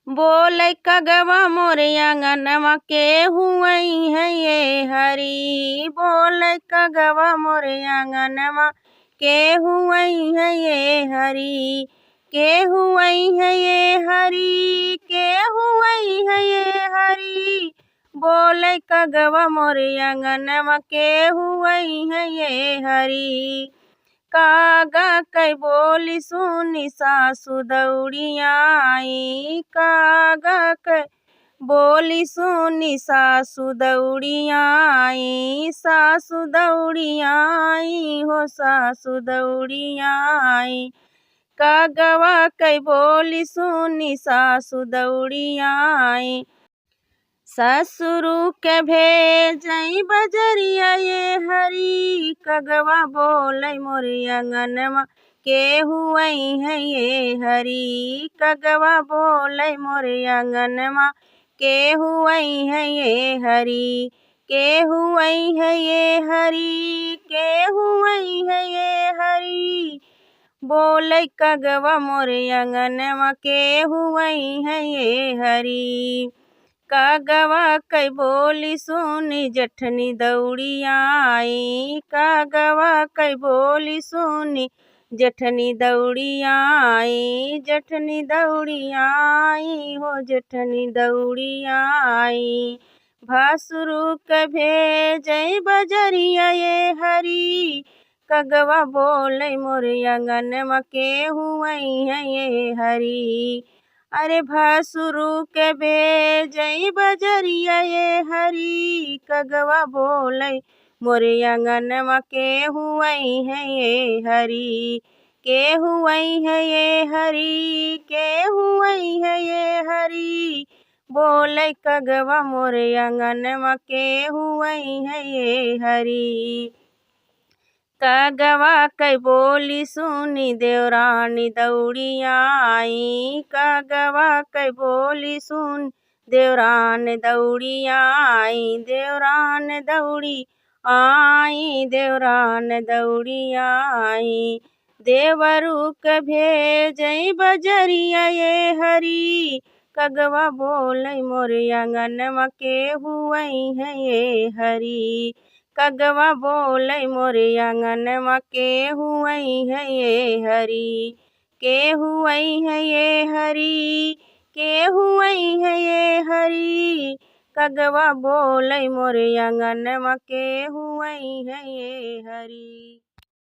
बोलै कगवा मोरे आंगनवा के हुई है ये हरी। बोलै कगवा मोरे आंगनवा के हुई है ये हरी। के हुई है ये हरी, के हुई है ये हरी। बोलै कगवा मोरे आंगनवा के हुई है ये हरी। कागा कै बोली सुनी सासु दौड़िया आई। कागा कै बोली सुनी सासु दौड़िया आई। सासु दौड़िया आई हो सासु दौड़िया आई। कागवा कै बोली सुनी सासु दौड़िया आई। ससुरु के भेजई बजरिया ये हरी। कगवा बोलै मोरे आंगनवा के हुई है ये हरी। कगवा बोलै मोरे आंगनवा के हुई है ये हरी। के हुई है ये हरी, के हुई है ये हरी। बोलै कगवा मोरे आंगनवा के हुई है ये हरी। कागवा कै बोली सुनी जठनी दौड़िया आई। कागवा कै बोली सुनी जठनी दौड़िया आई। जठनी दौड़िया आई हो जठनी दौड़िया आई। भासुरु के भेजई बजरिया ये हरी। कगवा बोलै मोरे आंगनवा के हुई है ये हरी। अरे भासुरु के भेजई बजरिया ये हरी। कगवा बोलै मोरे आंगनवा के हुई है ये हरी। के हुई है ये हरी, के हुई है ये हरी। बोलै कगवा मोरे आंगनवा के हुई है ये हरी। कगवा कै बोली सुनी देवरानी दौड़िया आई। कगवा कै बोली सुन देवरान दौड़िया आई। देवरान दौड़ी आई, देवरान दौड़िया आई। देवरु के भेजई बजरिया ये हरी। कगवा बोलै मोरे आंगनवा के हुई है ये हरी। कगवा बोलै मोरे आंगनवा के हुई है ये हरी। के हुई है ये हरी, के हुई है ये हरी। कगवा बोलै मोरे आंगनवा के हुई है ये हरी।